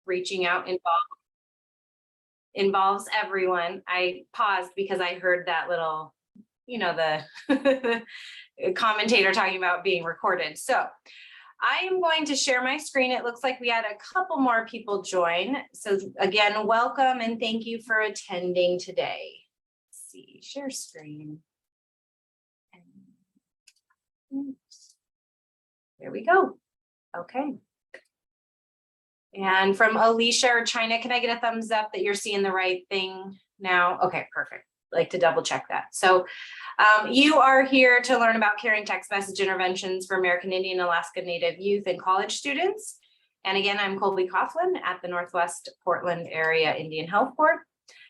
reaching out involves everyone. I paused because I heard that little, the commentator talking about being recorded. So I am going to share my screen. It looks like we had a couple more people join. So again, welcome and thank you for attending today. Let's see, share screen. There we go. Okay. And from Alicia or China, can I get a thumbs up that you're seeing the right thing now? Okay, perfect. Like to double check that. So you are here to learn about caring text message interventions for American Indian, Alaska Native youth and college students. And again, I'm Colby Coughlin at the Northwest Portland Area Indian Health Board.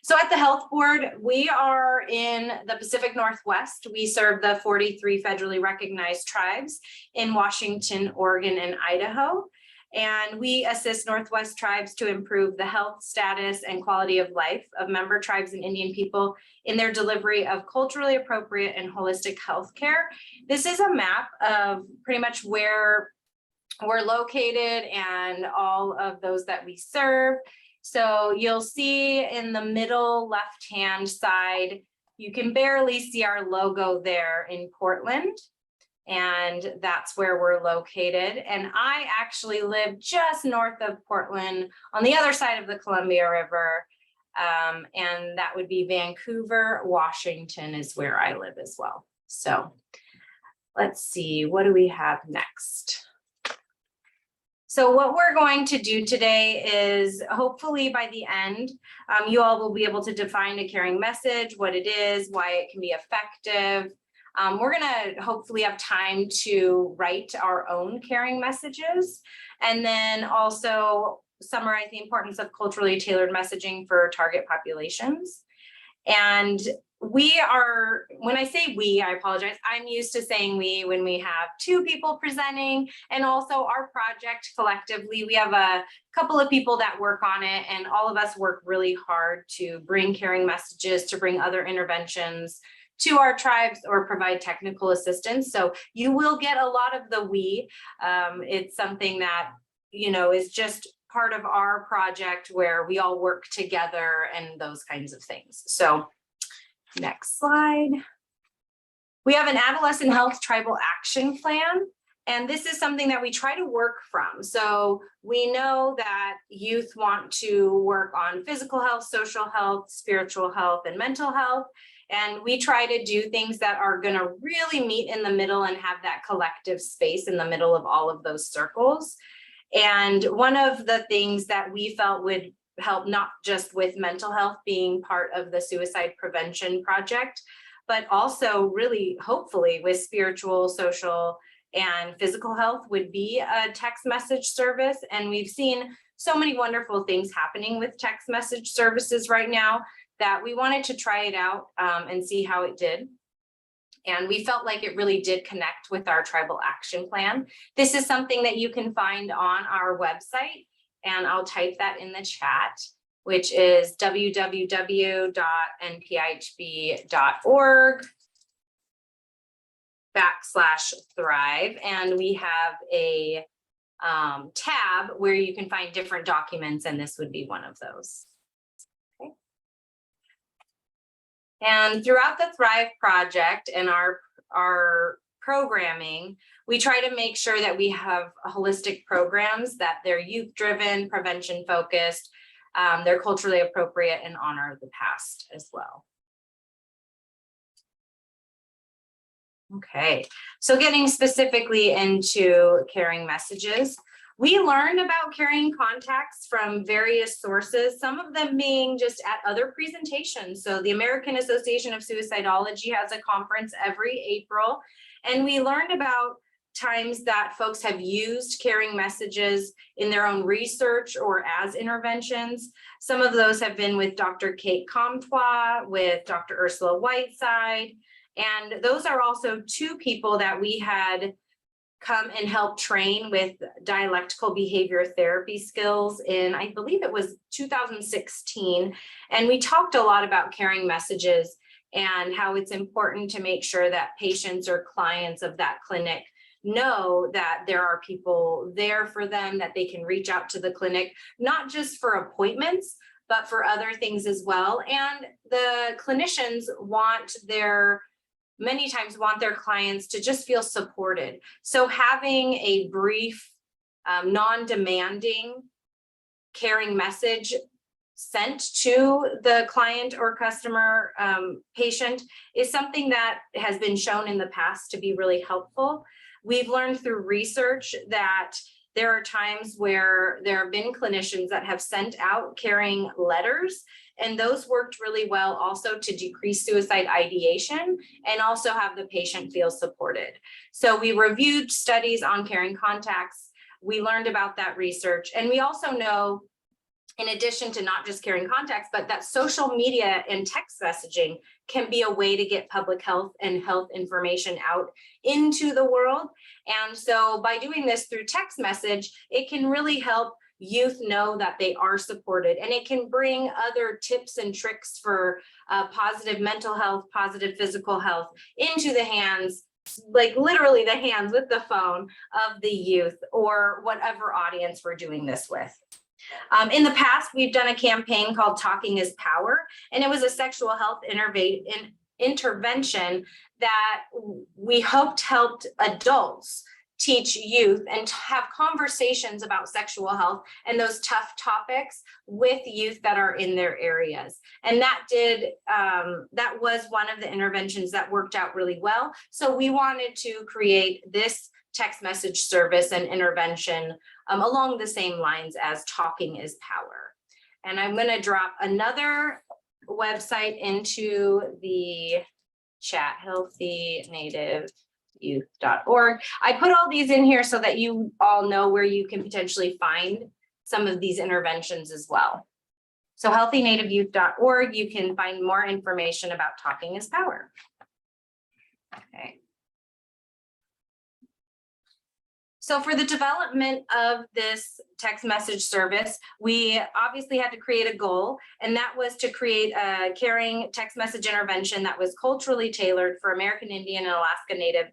So at the Health Board, we are in the Pacific Northwest. We serve the 43 federally recognized tribes in Washington, Oregon, and Idaho. And we assist Northwest tribes to improve the health status and quality of life of member tribes and Indian people in their delivery of culturally appropriate and holistic health care. This is a map of pretty much where we're located and all of those that we serve. So you'll see in the middle left-hand side, you can barely see our logo there in Portland. And that's where we're located. And I actually live just north of Portland on the other side of the Columbia River. And that would be Vancouver, Washington is where I live as well. So let's see, what do we have next? So what we're going to do today is hopefully by the end, you all will be able to define a caring message, what it is, why it can be effective. We're going to hopefully have time to write our own caring messages and then also summarize the importance of culturally tailored messaging for target populations. And we are, when I say we, I apologize, I'm used to saying we when we have two people presenting and also our project collectively. We have a couple of people that work on it and all of us work really hard to bring caring messages, to bring other interventions to our tribes or provide technical assistance. So you will get a lot of the we. It's something that, is just part of our project where we all work together and those kinds of things. So next slide. We have an adolescent health tribal action plan. And this is something that we try to work from. So we know that youth want to work on physical health, social health, spiritual health, and mental health. And we try to do things that are going to really meet in the middle and have that collective space in the middle of all of those circles. And one of the things that we felt would help not just with mental health being part of the suicide prevention project, but also really hopefully with spiritual, social, and physical health would be a text message service. And we've seen so many wonderful things happening with text message services right now that we wanted to try it out and see how it did. And we felt like it really did connect with our tribal action plan. This is something that you can find on our website, and I'll type that in the chat, which is www.nphb.org/thrive. And we have a tab where you can find different documents, and this would be one of those. And throughout the Thrive project and our programming, we try to make sure that we have holistic programs, that they're youth-driven, prevention-focused, they're culturally appropriate, and honor the past as well. Okay, so getting specifically into caring messages, we learned about carrying contacts from various sources, some of them being just at other presentations. So the American Association of Suicidology has a conference every April, and we learned about times that folks have used caring messages in their own research or as interventions. Some of those have been with Dr. Kate Comtois, with Dr. Ursula Whiteside, and those are also two people that we had come and help train with dialectical behavior therapy skills in, I believe it was 2016. And we talked a lot about caring messages and how it's important to make sure that patients or clients of that clinic know that there are people there for them, that they can reach out to the clinic, not just for appointments, but for other things as well. And the clinicians many times want their clients to just feel supported. So having a brief, non-demanding, caring message sent to the client or customer, patient, is something that has been shown in the past to be really helpful. We've learned through research that there are times where there have been clinicians that have sent out caring letters, and those worked really well also to decrease suicide ideation and also have the patient feel supported. So we reviewed studies on caring contacts. We learned about that research, and we also know, in addition to not just caring contacts, but that social media and text messaging can be a way to get public health and health information out into the world. And so by doing this through text message, it can really help youth know that they are supported, and it can bring other tips and tricks for positive mental health, positive physical health into the hands, like literally the hands with the phone of the youth or whatever audience we're doing this with. In the past, we've done a campaign called Talking is Power, and it was a sexual health intervention that we hoped helped adults teach youth and have conversations about sexual health and those tough topics with youth that are in their areas. And that was one of the interventions that worked out really well. So we wanted to create this text message service and intervention along the same lines as Talking is Power. And I'm going to drop another website into the chat, healthynativeYouth.org. I put all these in here so that you all know where you can potentially find some of these interventions as well. So healthynativeYouth.org, you can find more information about Talking is Power. Okay. So for the development of this text message service, we obviously had to create a goal, and that was to create a caring text message intervention that was culturally tailored for American Indian and Alaska Native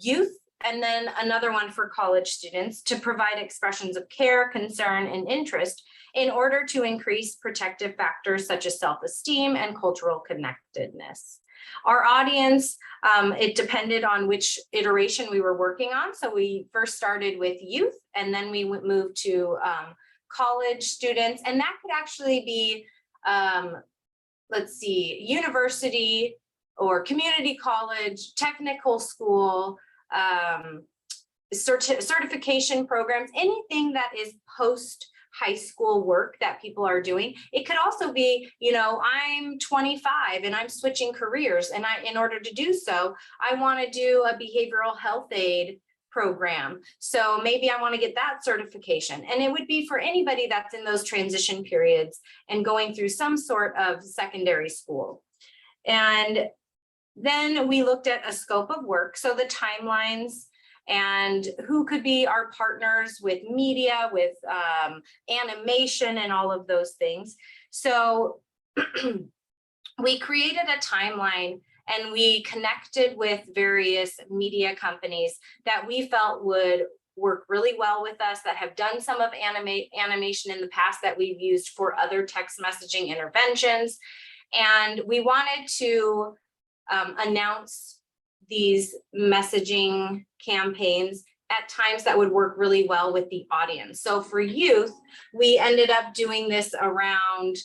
youth, and then another one for college students to provide expressions of care, concern, and interest in order to increase protective factors such as self-esteem and cultural connectedness. Our audience, it depended on which iteration we were working on. So we first started with youth, and then we moved to college students, and that could actually be, let's see, university or community college, technical school, certification programs, anything that is post high school work that people are doing. It could also be, you know, I'm 25 and I'm switching careers, and in order to do so, I want to do a behavioral health aid program. So maybe I want to get that certification. And it would be for anybody that's in those transition periods and going through some sort of secondary school. And then we looked at a scope of work. So the timelines and who could be our partners with media, with animation and all of those things. So we created a timeline, and we connected with various media companies that we felt would work really well with us, that have done some of animation in the past that we've used for other text messaging interventions. And we wanted to announce these messaging campaigns at times that would work really well with the audience. So for youth, we ended up doing this around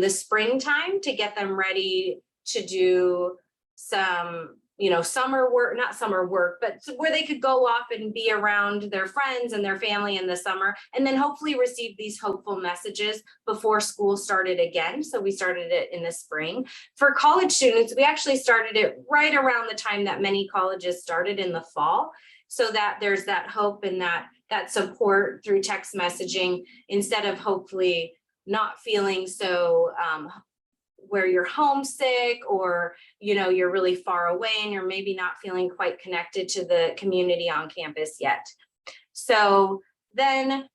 the springtime to get them ready to do some, you know, summer work, not summer work, but where they could go off and be around their friends and their family in the summer, and then hopefully receive these hopeful messages before school started again. So we started it in the spring. For college students, we actually started it right around the time that many colleges started, in the fall, so that there's that hope and that support through text messaging, instead of hopefully not feeling so where you're homesick, or, you know, you're really far away and you're maybe not feeling quite connected to the community on campus yet. So then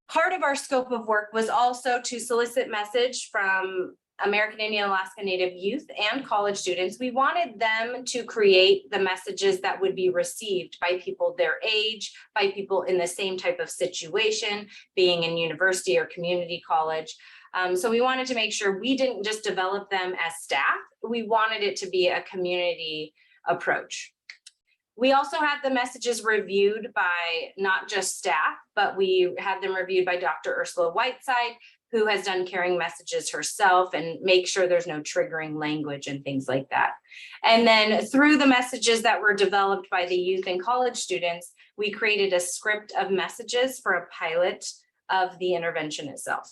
part of our scope of work was also to solicit message from American Indian Alaska Native youth and college students, we wanted them to create the messages that would be received by people their age, by people in the same type of situation, being in university or community college. So we wanted to make sure we didn't just develop them as staff, we wanted it to be a community approach. We also had the messages reviewed by not just staff, but we had them reviewed by Dr. Ursula Whiteside, who has done caring messages herself and make sure there's no triggering language and things like that. And then through the messages that were developed by the youth and college students, we created a script of messages for a pilot of the intervention itself.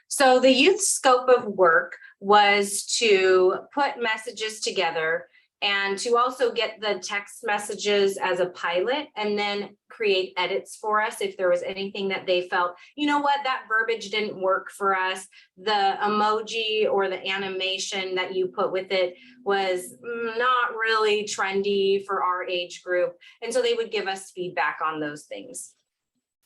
So the youth scope of work was to put messages together and to also get the text messages as a pilot and then create edits for us if there was anything that they felt, you know what, that verbiage didn't work for us. The emoji or the animation that you put with it was not really trendy for our age group. And so they would give us feedback on those things.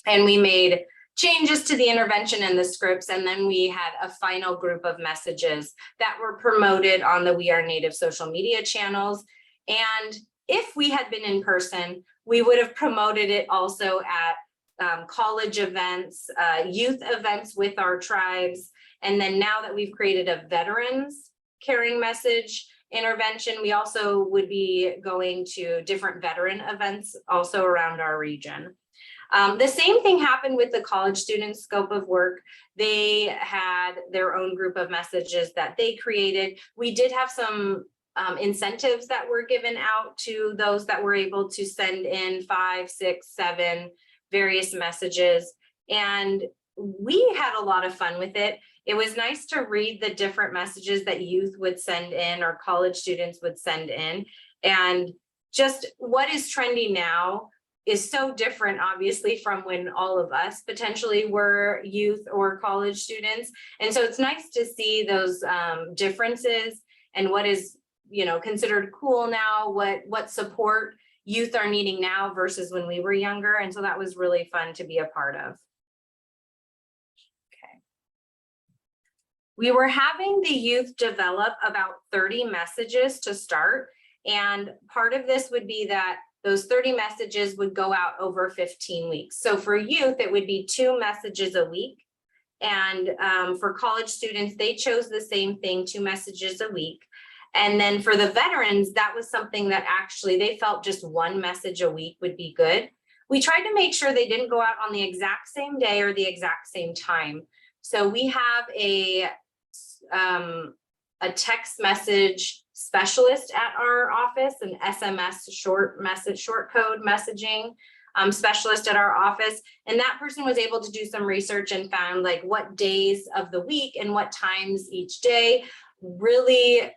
And we made changes to the intervention and the scripts, and then we had a final group of messages that were promoted on the We Are Native social media channels. And if we had been in person, we would have promoted it also at college events, youth events with our tribes. And then now that we've created a veterans caring message intervention, we also would be going to different veteran events also around our region. The same thing happened with the college students' scope of work. They had their own group of messages that they created. We did have some incentives that were given out to those that were able to send in 5, 6, 7 various messages. And we had a lot of fun with it. It was nice to read the different messages that youth would send in or college students would send in. And just what is trendy now is so different, obviously, from when all of us potentially were youth or college students. And so it's nice to see those differences and what is, you know, considered cool now, what support youth are needing now versus when we were younger. And so that was really fun to be a part of. Okay. We were having the youth develop about 30 messages to start. And part of this would be that those 30 messages would go out over 15 weeks. So for youth, it would be 2 messages a week. And for college students, they chose the same thing, 2 messages a week. And then for the veterans, that was something that actually they felt just 1 message a week would be good. We tried to make sure they didn't go out on the exact same day or the exact same time. So we have a text message specialist at our office, an SMS short code messaging specialist at our office. And that person was able to do some research and found like what days of the week and what times each day really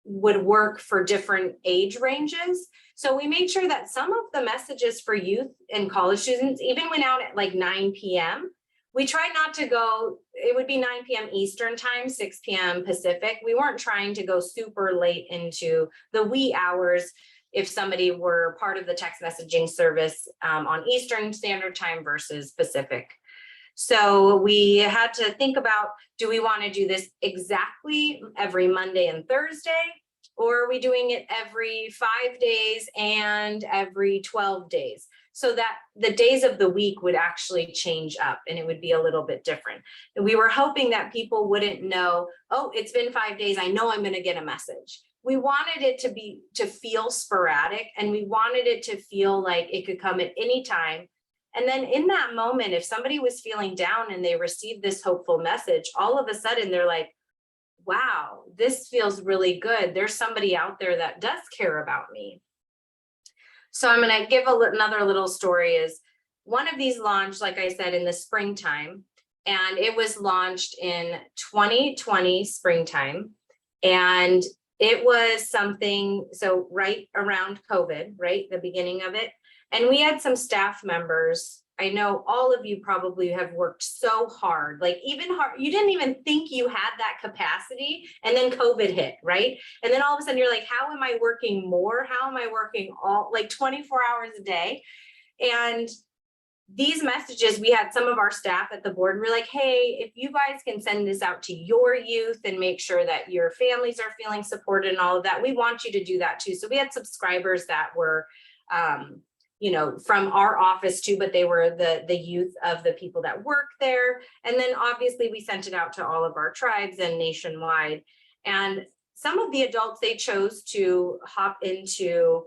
would work for different age ranges. So we made sure that some of the messages for youth and college students even went out at like 9 p.m. We tried not to go, it would be 9 p.m. Eastern time, 6 p.m. Pacific. We weren't trying to go super late into the wee hours if somebody were part of the text messaging service on Eastern Standard Time versus Pacific. So we had to think about, do we want to do this exactly every Monday and Thursday? Or are we doing it every 5 days and every 12 days? So that the days of the week would actually change up and it would be a little bit different. And we were hoping that people wouldn't know, oh, it's been 5 days, I know I'm going to get a message. We wanted it to feel sporadic, and we wanted it to feel like it could come at any time. And then in that moment, if somebody was feeling down and they received this hopeful message, all of a sudden they're like, wow, this feels really good. There's somebody out there that does care about me. So I'm going to give another little story. Is one of these launched, like I said, in the springtime, and it was launched in 2020 springtime. And it was something, so right around COVID, right, the beginning of it. And we had some staff members. I know all of you probably have worked so hard, like even hard, you didn't even think you had that capacity, and then COVID hit, right? And then all of a sudden you're like, how am I working more? How am I working all like 24 hours a day? And these messages, we had some of our staff at the board were like, hey, if you guys can send this out to your youth and make sure that your families are feeling supported and all of that, we want you to do that too. So we had subscribers that were, from our office too, but they were the youth of the people that work there. And then obviously we sent it out to all of our tribes and nationwide. And some of the adults, they chose to hop into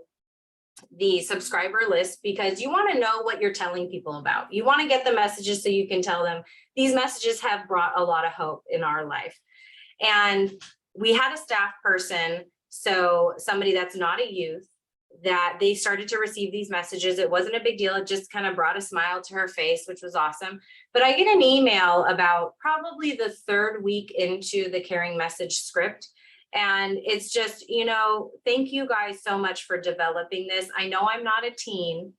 the subscriber list because you want to know what you're telling people about. You want to get the messages so you can tell them these messages have brought a lot of hope in our life. And we had a staff person, so somebody that's not a youth, that they started to receive these messages. It wasn't a big deal. It just kind of brought a smile to her face, which was awesome. But I get an email about probably the third week into the Caring Message script. And it's just, thank you guys so much for developing this. I know I'm not a teen,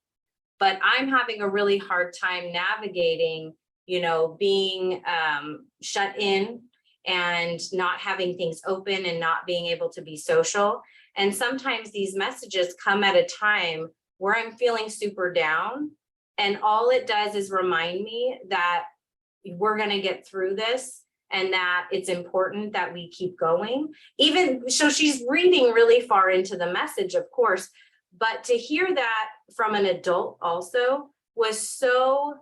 but I'm having a really hard time navigating, being shut in and not having things open and not being able to be social. And sometimes these messages come at a time where I'm feeling super down. And all it does is remind me that we're going to get through this and that it's important that we keep going. Even so, she's reading really far into the message, of course, but to hear that from an adult also was so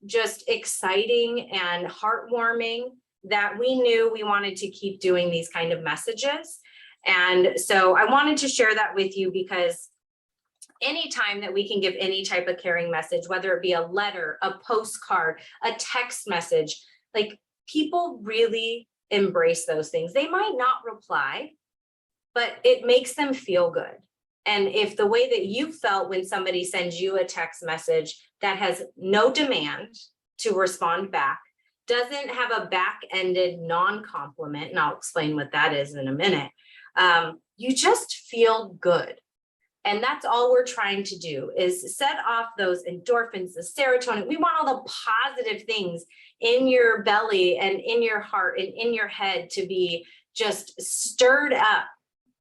just exciting and heartwarming that we knew we wanted to keep doing these kind of messages. And so I wanted to share that with you because anytime that we can give any type of caring message, whether it be a letter, a postcard, a text message, like people really embrace those things. They might not reply, but it makes them feel good. And if the way that you felt when somebody sends you a text message that has no demand to respond back, doesn't have a back-ended non-compliment, and I'll explain what that is in a minute, you just feel good. And that's all we're trying to do is set off those endorphins, the serotonin. We want all the positive things in your belly and in your heart and in your head to be just stirred up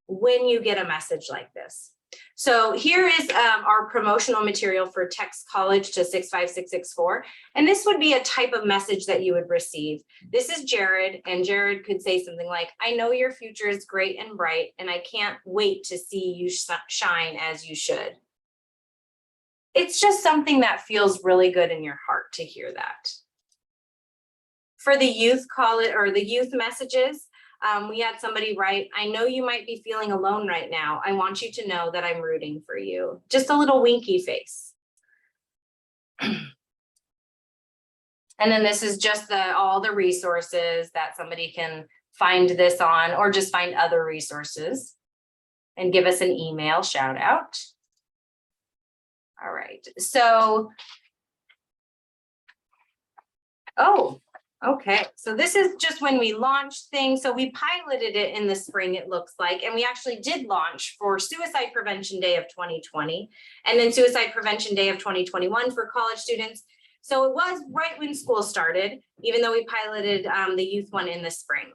when you get a message like this. So here is our promotional material for Text College to 65664. And this would be a type of message that you would receive. This is Jared, and Jared could say something like, I know your future is great and bright, and I can't wait to see you shine as you should. It's just something that feels really good in your heart to hear that. For the youth youth messages, we had somebody write, I know you might be feeling alone right now. I want you to know that I'm rooting for you. Just a little winky face. And then this is just all the resources that somebody can find this on, or just find other resources and give us an email shout out. All right, so, okay, so this is just when we launched things. So we piloted it in the spring, it looks like, and we actually did launch for Suicide Prevention Day of 2020, and then Suicide Prevention Day of 2021 for college students. So it was right when school started, even though we piloted the youth one in the spring.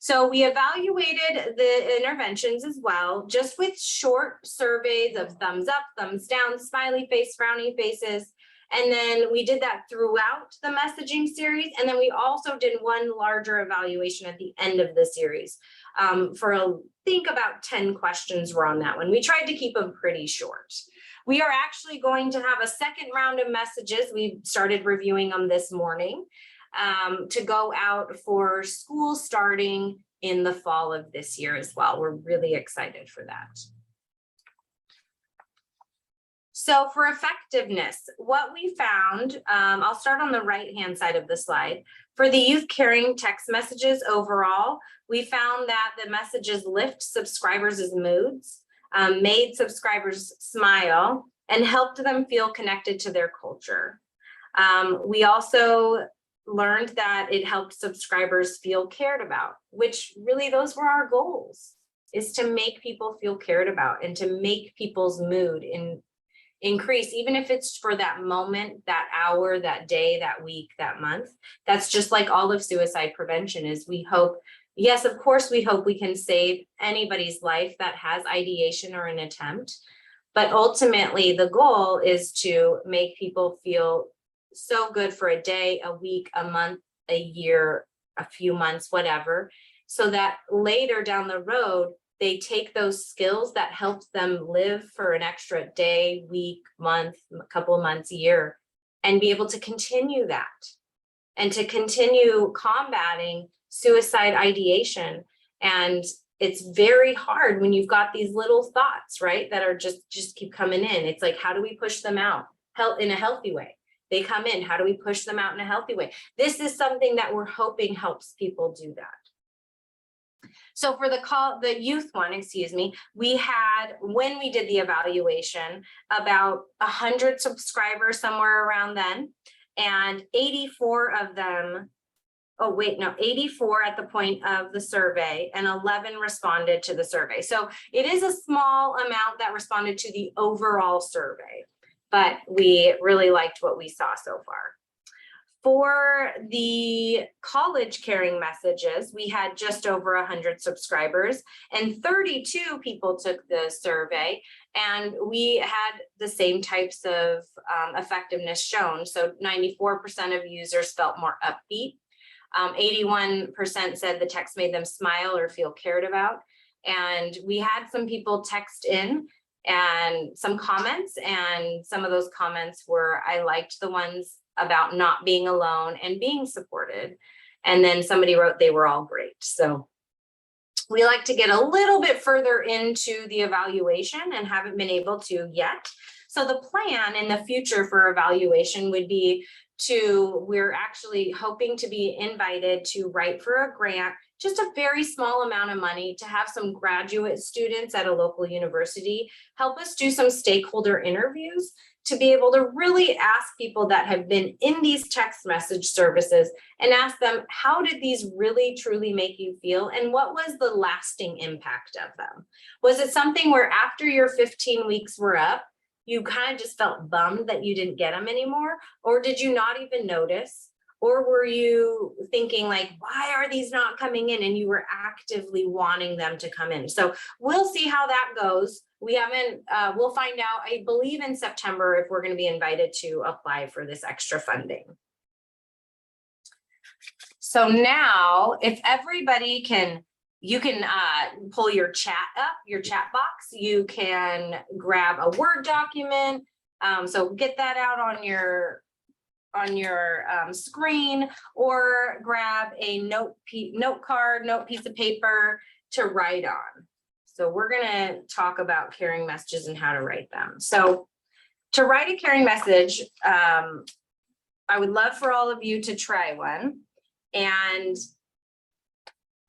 So we evaluated the interventions as well, just with short surveys of thumbs up, thumbs down, smiley face, frowny faces. And then we did that throughout the messaging series. And then we also did one larger evaluation at the end of the series for I think about 10 questions were on that one. We tried to keep them pretty short. We are actually going to have a second round of messages. We started reviewing them this morning to go out for school starting in the fall of this year as well. We're really excited for that. So for effectiveness, what we found, I'll start on the right-hand side of the slide. For the youth caring text messages overall, we found that the messages lift subscribers' moods, made subscribers smile, and helped them feel connected to their culture. We also learned that it helped subscribers feel cared about, which really those were our goals, is to make people feel cared about and to make people's mood increase, even if it's for that moment, that hour, that day, that week, that month. That's just like all of suicide prevention is. We hope, yes, of course, we hope we can save anybody's life that has ideation or an attempt, But ultimately, the goal is to make people feel so good for a day, a week, a month, a year, a few months, whatever, so that later down the road, they take those skills that helped them live for an extra day, week, month, a couple of months, year, and be able to continue that and to continue combating suicide ideation. And it's very hard when you've got these little thoughts, right, that are just keep coming in. It's like, how do we push them out in a healthy way? They come in, how do we push them out in a healthy way? This is something that we're hoping helps people do that. So for the youth one, excuse me, we had, when we did the evaluation, about 100 subscribers, somewhere around then, and 84 of them, 84 at the point of the survey, and 11 responded to the survey. So it is a small amount that responded to the overall survey, but we really liked what we saw so far. For the college caring messages, we had just over 100 subscribers, and 32 people took the survey, and we had the same types of effectiveness shown. So 94% of users felt more upbeat. 81% said the text made them smile or feel cared about. And we had some people text in and some comments, and some of those comments were, I liked the ones about not being alone and being supported. And then somebody wrote they were all great. So we like to get a little bit further into the evaluation and haven't been able to yet. So the plan in the future for evaluation would be we're actually hoping to be invited to write for a grant, just a very small amount of money, to have some graduate students at a local university help us do some stakeholder interviews, to be able to really ask people that have been in these text message services and ask them, how did these really truly make you feel? And what was the lasting impact of them? Was it something where after your 15 weeks were up, you kind of just felt bummed that you didn't get them anymore? Or did you not even notice? Or were you thinking like, why are these not coming in? And you were actively wanting them to come in. So we'll see how that goes. We haven't, we'll find out, I believe in September, if we're going to be invited to apply for this extra funding. So now if everybody you can pull your chat up, your chat box, you can grab a Word document. So get that out on your screen, or grab a note piece of paper to write on. So we're going to talk about caring messages and how to write them. So to write a caring message, I would love for all of you to try one. And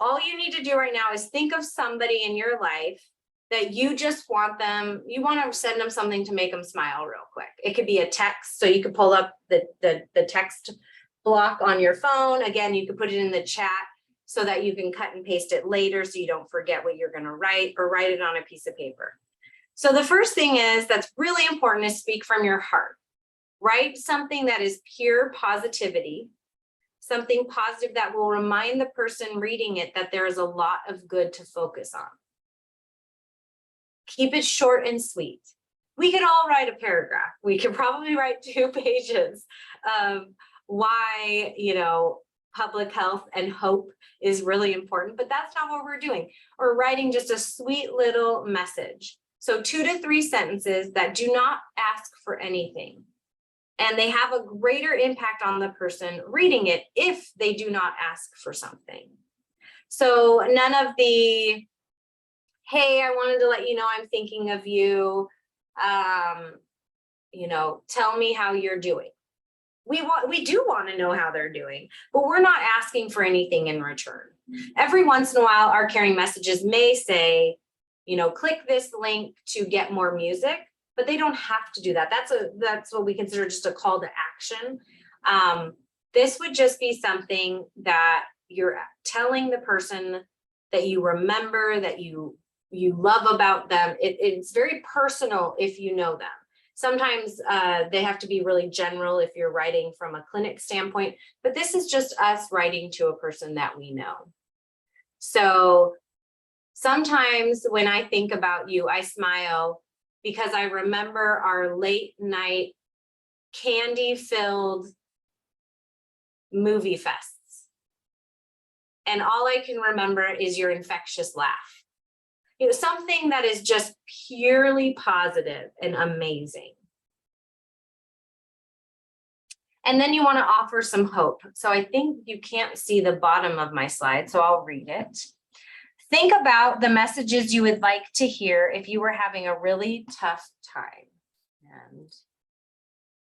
all you need to do right now is think of somebody in your life that you just want to send them something to make them smile real quick. It could be a text, so you could pull up the text block on your phone. Again, you could put it in the chat so that you can cut and paste it later so you don't forget what you're going to write, or write it on a piece of paper. So the first thing that's really important is speak from your heart. Write something that is pure positivity, something positive that will remind the person reading it that there is a lot of good to focus on. Keep it short and sweet. We could all write a paragraph. We could probably write 2 pages of why, public health and hope is really important, but that's not what we're doing. We're writing just a sweet little message. So 2 to 3 sentences that do not ask for anything. And they have a greater impact on the person reading it if they do not ask for something. So none of the, hey, I wanted to let you know I'm thinking of you, tell me how you're doing. We do want to know how they're doing, but we're not asking for anything in return. Every once in a while, our caring messages may say, click this link to get more music, but they don't have to do that. That's what we consider just a call to action. This would just be something that you're telling the person that you remember, that you love about them. It's very personal if you know them. Sometimes they have to be really general if you're writing from a clinic standpoint, but this is just us writing to a person that we know. So sometimes when I think about you, I smile because I remember our late night candy-filled movie fests. And all I can remember is your infectious laugh. Something that is just purely positive and amazing. And then you want to offer some hope. So I think you can't see the bottom of my slide, so I'll read it. Think about the messages you would like to hear if you were having a really tough time. And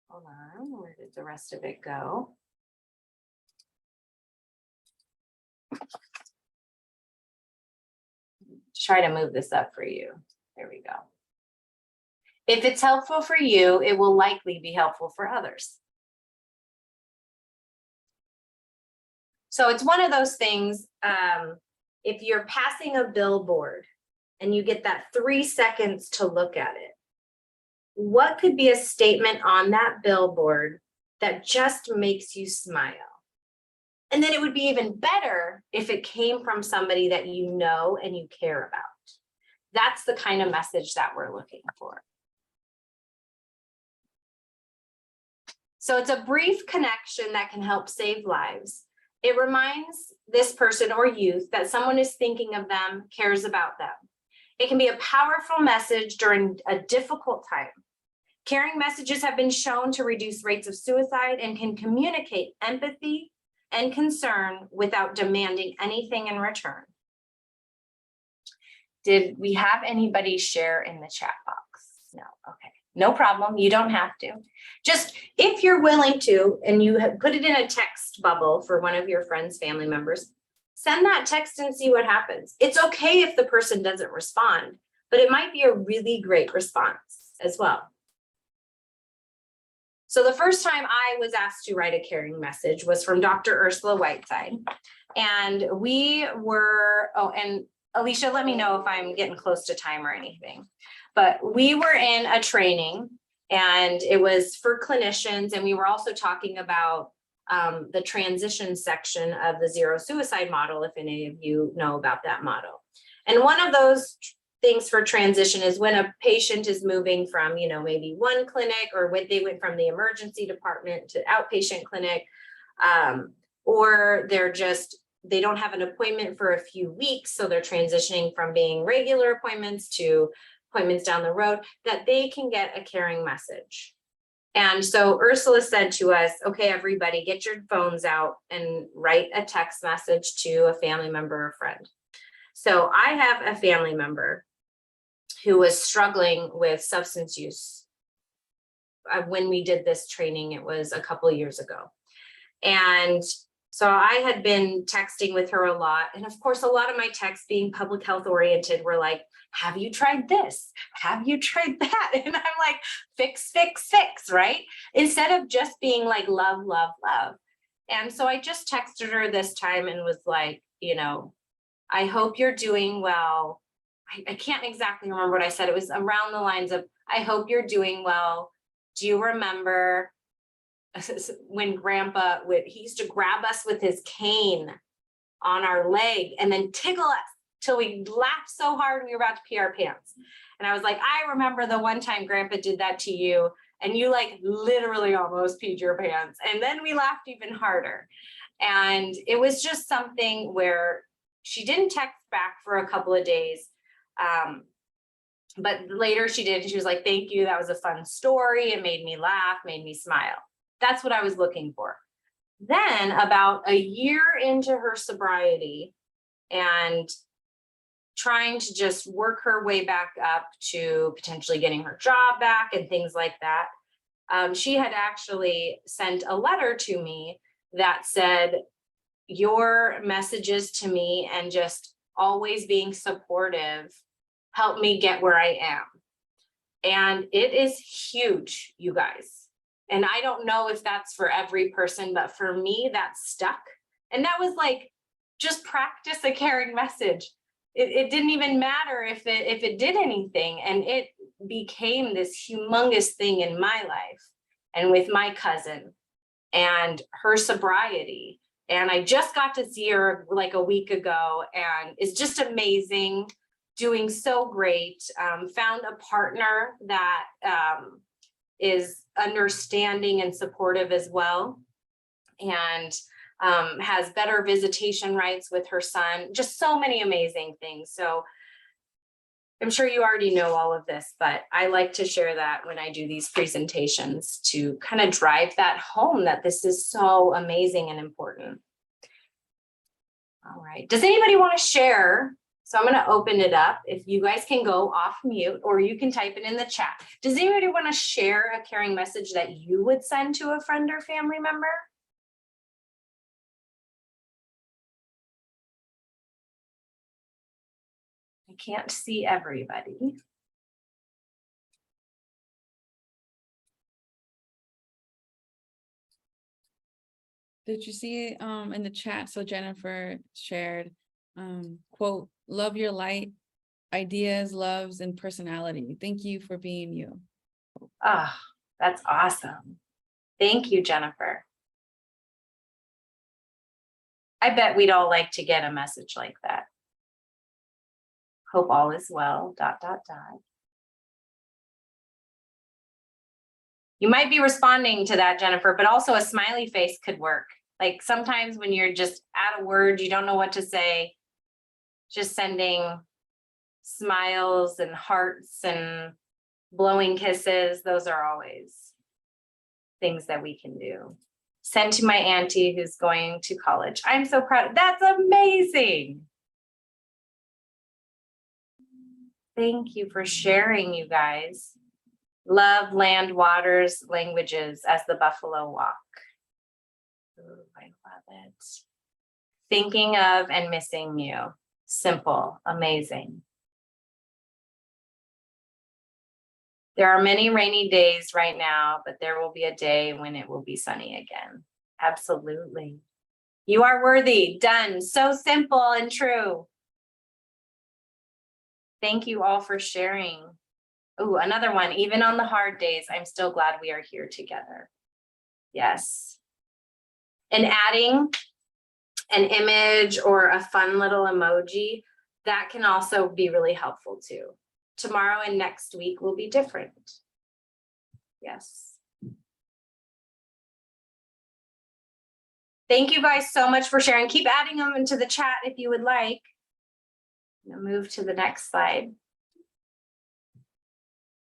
hold on, where did the rest of it go? Try to move this up for you. There we go. If it's helpful for you, it will likely be helpful for others. So it's one of those things, if you're passing a billboard and you get that 3 seconds to look at it, what could be a statement on that billboard that just makes you smile? And then it would be even better if it came from somebody that you know and you care about. That's the kind of message that we're looking for. So it's a brief connection that can help save lives. It reminds this person or youth that someone is thinking of them, cares about them. It can be a powerful message during a difficult time. Caring messages have been shown to reduce rates of suicide and can communicate empathy and concern without demanding anything in return. Did we have anybody share in the chat box? No, okay, no problem, you don't have to. Just if you're willing to, and you have put it in a text bubble for one of your friends, family members, send that text and see what happens. It's okay if the person doesn't respond, but it might be a really great response as well. So the first time I was asked to write a caring message was from Dr. Ursula Whiteside. And we were, oh, and Alicia, let me know if I'm getting close to time or anything. But we were in a training and it was for clinicians. And we were also talking about the transition section of the Zero Suicide model, if any of you know about that model. And one of those things for transition is when a patient is moving from, maybe one clinic, or when they went from the emergency department to outpatient clinic, or they don't have an appointment for a few weeks, so they're transitioning from being regular appointments to appointments down the road, that they can get a caring message. And so Ursula said to us, okay, everybody, get your phones out and write a text message to a family member or friend. So I have a family member who was struggling with substance use. When we did this training, it was a couple of years ago. And so I had been texting with her a lot. And of course, a lot of my texts being public health oriented were like, have you tried this? Have you tried that? And I'm like, fix, fix, fix, right? Instead of just being like, love, love, love. And so I just texted her this time and was like, I hope you're doing well. I can't exactly remember what I said. It was around the lines of, I hope you're doing well. Do you remember when Grandpa he used to grab us with his cane on our leg and then tickle us till we laughed so hard we were about to pee our pants. And I was like, I remember the one time Grandpa did that to you and you like literally almost peed your pants. And then we laughed even harder. And it was just something where she didn't text back for a couple of days. But later she did, and she was like, thank you, that was a fun story. It made me laugh, made me smile. That's what I was looking for. Then about a year into her sobriety and trying to just work her way back up to potentially getting her job back and things like that, she had actually sent a letter to me that said, your messages to me and just always being supportive helped me get where I am. And it is huge, you guys. And I don't know if that's for every person, but for me, that stuck. And that was like, just practice a caring message. It didn't even matter if it did anything. And it became this humongous thing in my life and with my cousin and her sobriety. And I just got to see her like a week ago, and it's just amazing doing so great, found a partner that is understanding and supportive as well, and has better visitation rights with her son, just so many amazing things. So I'm sure you already know all of this, but I like to share that when I do these presentations to kind of drive that home, that this is so amazing and important. All right, does anybody want to share? So I'm going to open it up. If you guys can go off mute, or you can type it in the chat. Does anybody want to share a caring message that you would send to a friend or family member? I can't see everybody. Did you see it in the chat? So Jennifer shared, quote, love your light, ideas, loves, and personality. Thank you for being you. Ah, that's awesome. Thank you, Jennifer. I bet we'd all like to get a message like that. Hope all is well, ... You might be responding to that, Jennifer, but also a smiley face could work. Like sometimes when you're just out of words, you don't know what to say, just sending smiles and hearts and blowing kisses, those are always things that we can do. Send to my auntie who's going to college. I'm so proud. That's amazing. Thank you for sharing, you guys. Love, land, waters, languages as the buffalo walk. Ooh, I love it. Thinking of and missing you. Simple, amazing. There are many rainy days right now, but there will be a day when it will be sunny again. Absolutely. You are worthy. Done. So simple and true. Thank you all for sharing. Oh, another one. Even on the hard days, I'm still glad we are here together. Yes. And adding an image or a fun little emoji, that can also be really helpful too. Tomorrow and next week will be different. Yes. Thank you guys so much for sharing. Keep adding them into the chat if you would like. I'll move to the next slide.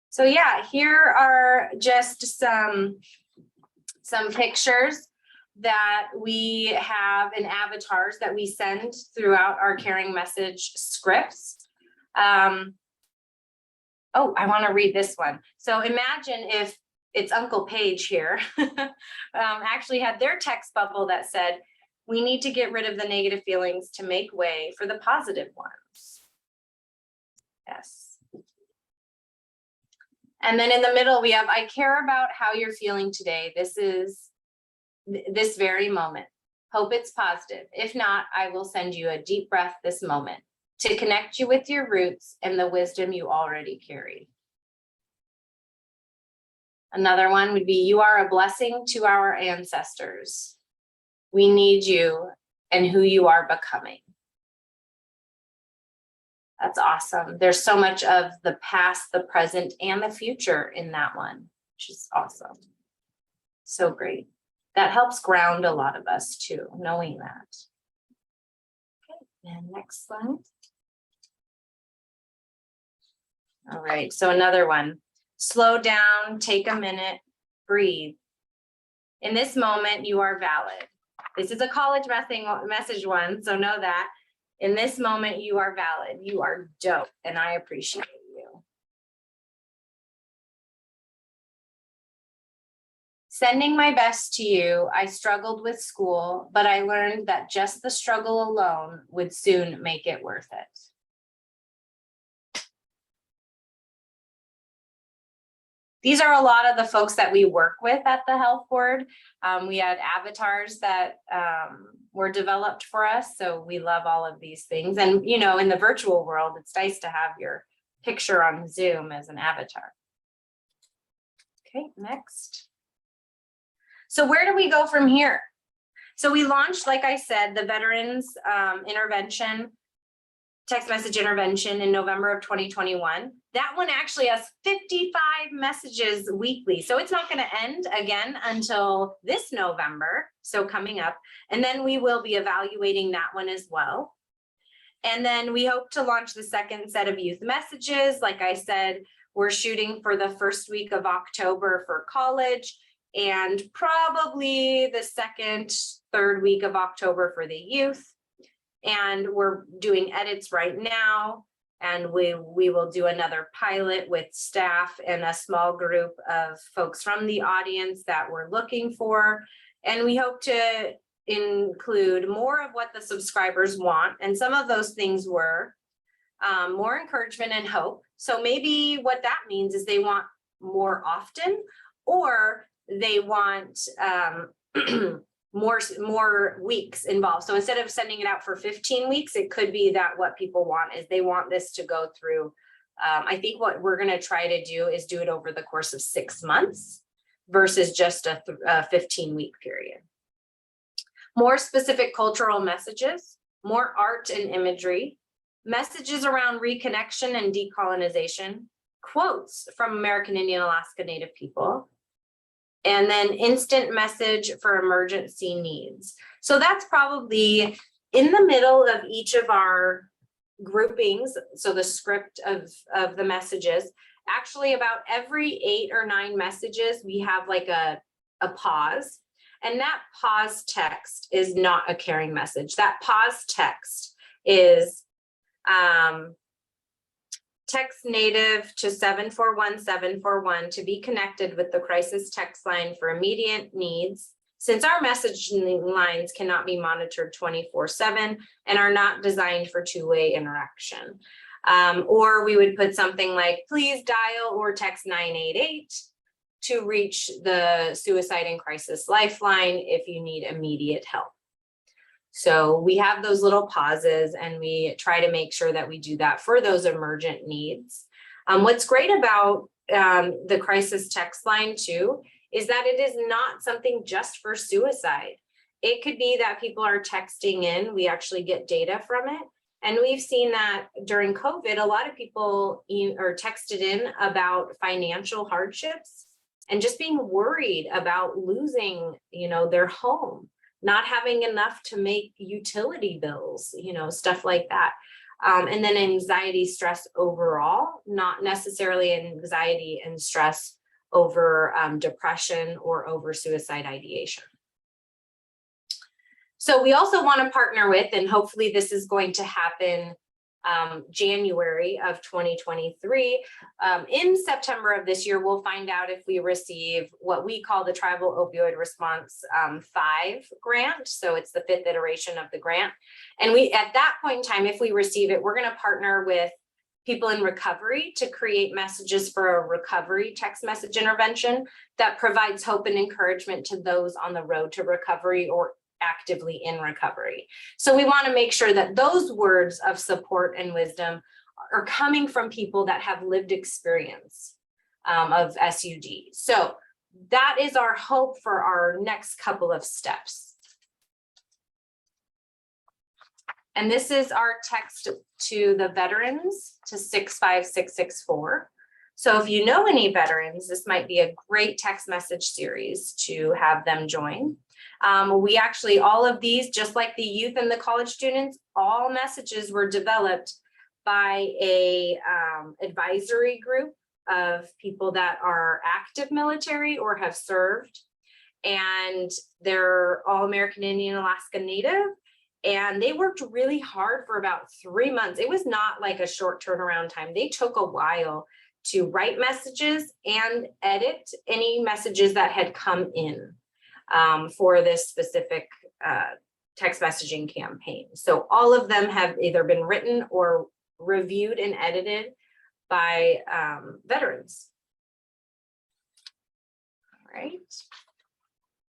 So yeah, here are just some pictures that we have in avatars that we send throughout our caring message scripts. Oh, I want to read this one. So imagine if it's Uncle Paige here actually had their text bubble that said, we need to get rid of the negative feelings to make way for the positive ones. Yes. And then in the middle, we have, I care about how you're feeling today. This is this very moment. Hope it's positive. If not, I will send you a deep breath this moment to connect you with your roots and the wisdom you already carry. Another one would be, you are a blessing to our ancestors. We need you and who you are becoming. That's awesome. There's so much of the past, the present, and the future in that one, which is awesome. So great. That helps ground a lot of us too, knowing that. Okay, and next slide. All right, so another one. Slow down, take a minute, breathe. In this moment, you are valid. This is a college message one, so know that. In this moment, you are valid. You are dope, and I appreciate you. Sending my best to you, I struggled with school, but I learned that just the struggle alone would soon make it worth it. These are a lot of the folks that we work with at the health board. We had avatars that were developed for us. So we love all of these things. And, you know, in the virtual world, it's nice to have your picture on Zoom as an avatar. Okay, next. So where do we go from here? So we launched, like I said, the Veterans Intervention text message intervention in November of 2021. That one actually has 55 messages weekly. So it's not going to end again until this November. So coming up, and then we will be evaluating that one as well. And then we hope to launch the second set of youth messages. Like I said, we're shooting for the first week of October for college, and probably the second, third week of October for the youth. And we're doing edits right now, and we will do another pilot with staff and a small group of folks from the audience that we're looking for. And we hope to include more of what the subscribers want. And some of those things were more encouragement and hope. So maybe what that means is they want more often, or they want more weeks involved. So instead of sending it out for 15 weeks, it could be that what people want is they want this to go through. I think what we're going to try to do is do it over the course of 6 months versus just a 15-week period. More specific cultural messages, more art and imagery, messages around reconnection and decolonization, quotes from American Indian Alaska Native people, and then instant message for emergency needs. So that's probably in the middle of each of our groupings. So the script of the messages, actually about every 8 or 9 messages, we have like a pause. And that pause text is not a caring message. That pause text is text native to 741-741 to be connected with the crisis text line for immediate needs, since our messaging lines cannot be monitored 24/7 and are not designed for two-way interaction. Or we would put something like, please dial or text 988 to reach the Suicide and Crisis Lifeline if you need immediate help. So we have those little pauses, and we try to make sure that we do that for those emergent needs. What's great about the crisis text line too, is that it is not something just for suicide. It could be that people are texting in, we actually get data from it. And we've seen that during COVID, a lot of people are texted in about financial hardships and just being worried about losing, their home, not having enough to make utility bills, stuff like that. And then anxiety, stress overall, not necessarily anxiety and stress over depression or over suicide ideation. So we also want to partner with, and hopefully this is going to happen January of 2023. In September of this year, we'll find out if we receive what we call the Tribal Opioid Response 5 grant. So it's the 5th iteration of the grant. And at that point in time, if we receive it, we're going to partner with people in recovery to create messages for a recovery text message intervention that provides hope and encouragement to those on the road to recovery or actively in recovery. So we want to make sure that those words of support and wisdom are coming from people that have lived experience of SUD. So that is our hope for our next couple of steps. And this is our text to the veterans to 65664. So if you know any veterans, this might be a great text message series to have them join. We actually, all of these, just like the youth and the college students, all messages were developed by a advisory group of people that are active military or have served. And they're all American Indian Alaska Native. And they worked really hard for about 3 months. It was not like a short turnaround time. They took a while to write messages and edit any messages that had come in for this specific text messaging campaign. So all of them have either been written or reviewed and edited by veterans. All right.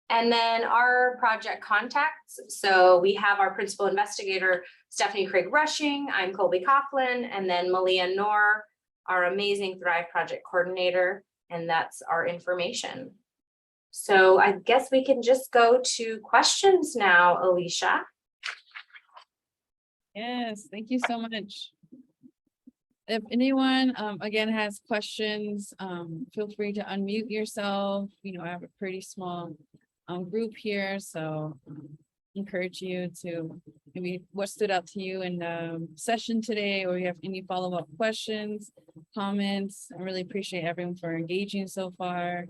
And then our project contacts. So we have our principal investigator, Stephanie Craig Rushing. I'm Colby Coughlin, and then Malia Noor, our amazing Thrive Project coordinator. And that's our information. So I guess we can just go to questions now, Alicia. Yes, thank you so much. If anyone, again, has questions, feel free to unmute yourself. I have a pretty small, group here, so encourage you to maybe what stood out to you in the session today, or you have any follow-up questions, comments. I really appreciate everyone for engaging so far.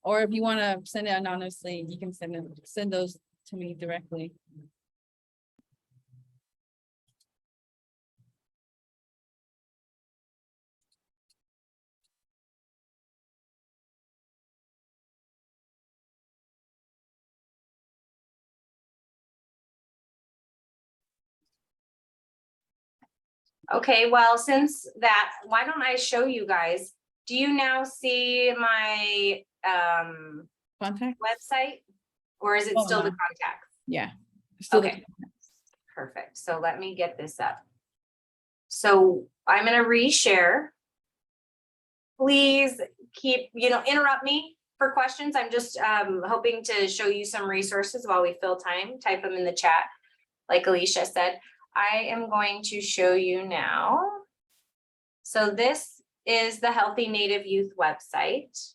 Or if you want to send it anonymously, you can send those to me directly. Okay, well, since that, why don't I show you guys? Do you now see my Contact? website? Or is it Oh, still the no. contact? Yeah. Still the Okay. Perfect. So let me get this up. So I'm going to reshare. Please keep, interrupt me for questions. I'm just hoping to show you some resources while we fill time. Type them in the chat. Like Alicia said, I am going to show you now. So this is the Healthy Native Youth website.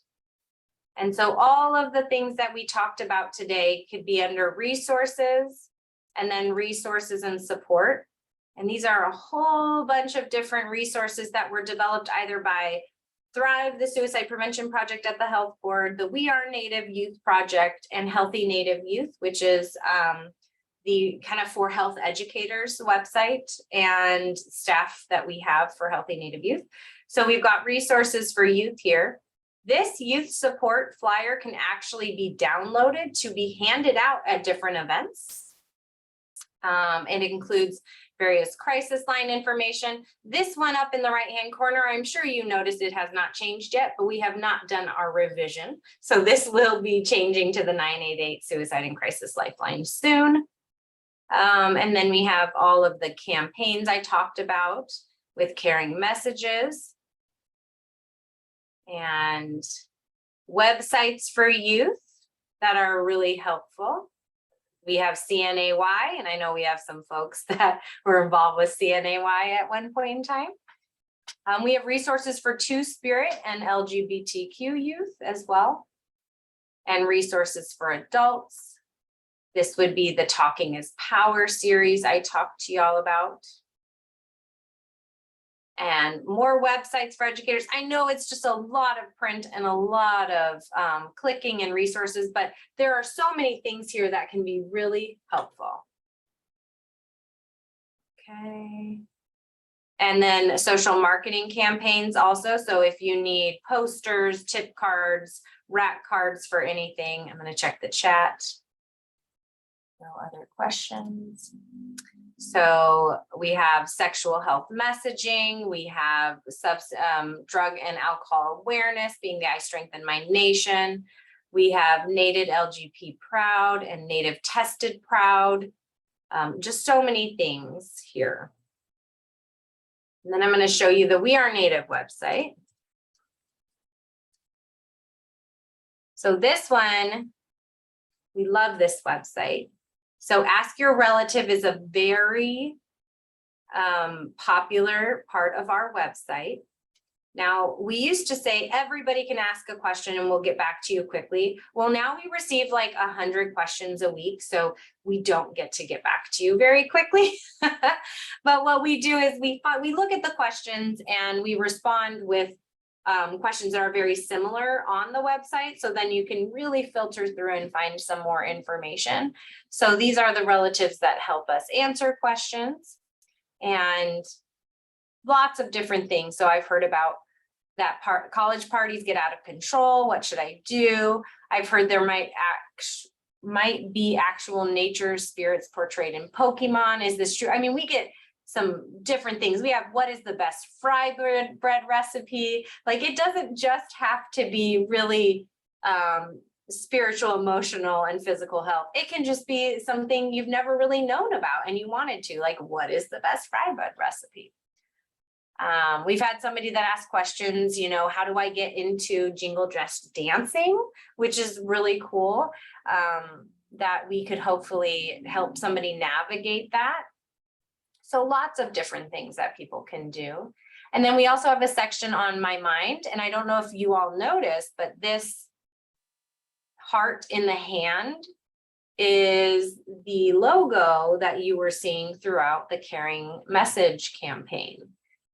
And so all of the things that we talked about today could be under resources and then resources and support. And these are a whole bunch of different resources that were developed either by Thrive, the Suicide Prevention Project at the Health Board, the We Are Native Youth Project, and Healthy Native Youth, which is the kind of for health educators website and staff that we have for Healthy Native Youth. So we've got resources for youth here. This youth support flyer can actually be downloaded to be handed out at different events. It includes various crisis line information. This one up in the right-hand corner, I'm sure you noticed it has not changed yet, but we have not done our revision. So this will be changing to the 988 Suicide and Crisis Lifeline soon. And then we have all of the campaigns I talked about with caring messages and websites for youth that are really helpful. We have CNAY, and I know we have some folks that were involved with CNAY at one point in time. We have resources for Two-Spirit and LGBTQ youth as well, and resources for adults. This would be the Talking is Power series I talked to y'all about. And more websites for educators. I know it's just a lot of print and a lot of clicking and resources, but there are so many things here that can be really helpful. Okay. And then social marketing campaigns also. So if you need posters, tip cards, rack cards for anything, I'm going to check the chat. No other questions. So we have sexual health messaging, we have drug and alcohol awareness, being the I Strengthen My Nation. We have Native LGP Proud and Native Tested Proud. Just so many things here. And then I'm going to show you the We Are Native website. So this one, we love this website. So Ask Your Relative is a very popular part of our website. Now, we used to say everybody can ask a question and we'll get back to you quickly. Well, now we receive like 100 questions a week, so we don't get to get back to you very quickly. But what we do is we look at the questions and we respond with questions that are very similar on the website. So then you can really filter through and find some more information. So these are the relatives that help us answer questions and lots of different things. So I've heard about that part, college parties get out of control. What should I do? I've heard there might be actual nature spirits portrayed in Pokemon. Is this true? I mean, we get some different things. We have what is the best fry bread recipe. Like, it doesn't just have to be really spiritual, emotional, and physical health. It can just be something you've never really known about and you wanted to, like, what is the best fry bread recipe? We've had somebody that asked questions, how do I get into jingle dress dancing, which is really cool, that we could hopefully help somebody navigate that. So lots of different things that people can do. And then we also have a section on My Mind, and I don't know if you all noticed, but this heart in the hand is the logo that you were seeing throughout the Caring Message campaign.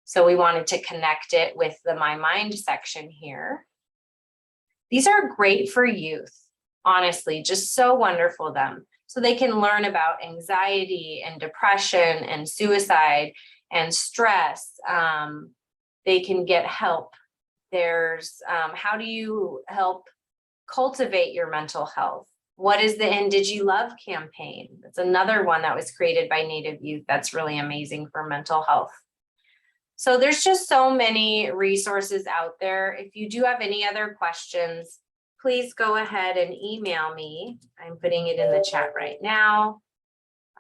So we wanted to connect it with the My Mind section here. These are great for youth, honestly, just so wonderful them. So they can learn about anxiety and depression and suicide and stress. They can get help. There's how do you help cultivate your mental health? What is the And Did You Love campaign? That's another one that was created by Native youth that's really amazing for mental health. So there's just so many resources out there. If you do have any other questions, please go ahead and email me. I'm putting it in the chat right now.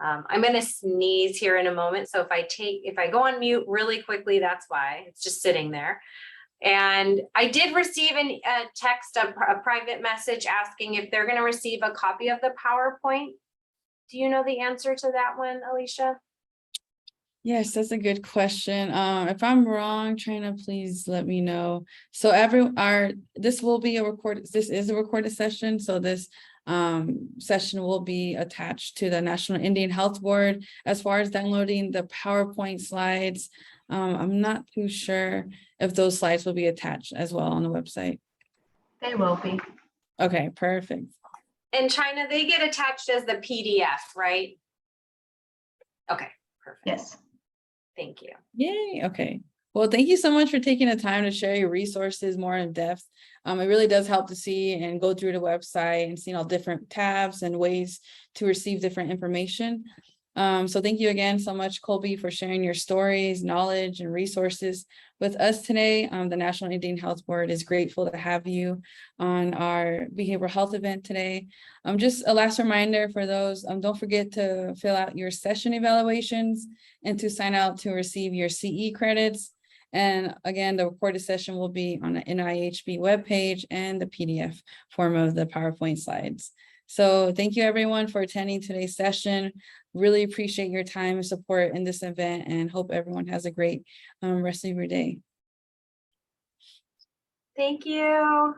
I'm going to sneeze here in a moment. So if I go on mute really quickly, that's why. It's just sitting there. And I did receive a text, a private message asking if they're going to receive a copy of the PowerPoint. Do you know the answer to that one, Alicia? Yes, that's a good question. If I'm wrong, Trina, please let me know. So this will be this is a recorded session. So this session will be attached to the National Indian Health Board. As far as downloading the PowerPoint slides, I'm not too sure if those slides will be attached as well on the website. They will be. Okay, perfect. In China, they get attached as the PDF, right? Okay, perfect. Yes. Thank you. Yay, okay. Well, thank you so much for taking the time to share your resources more in depth. It really does help to see and go through the website and seeing all different tabs and ways to receive different information. So thank you again so much, Colby, for sharing your stories, knowledge, and resources with us today. The National Indian Health Board is grateful to have you on our behavioral health event today. Just a last reminder for those, don't forget to fill out your session evaluations and to sign out to receive your CE credits. And again, the recorded session will be on the NIHB webpage and the PDF form of the PowerPoint slides. So thank you everyone for attending today's session. Really appreciate your time and support in this event and hope everyone has a great rest of your day. Thank you.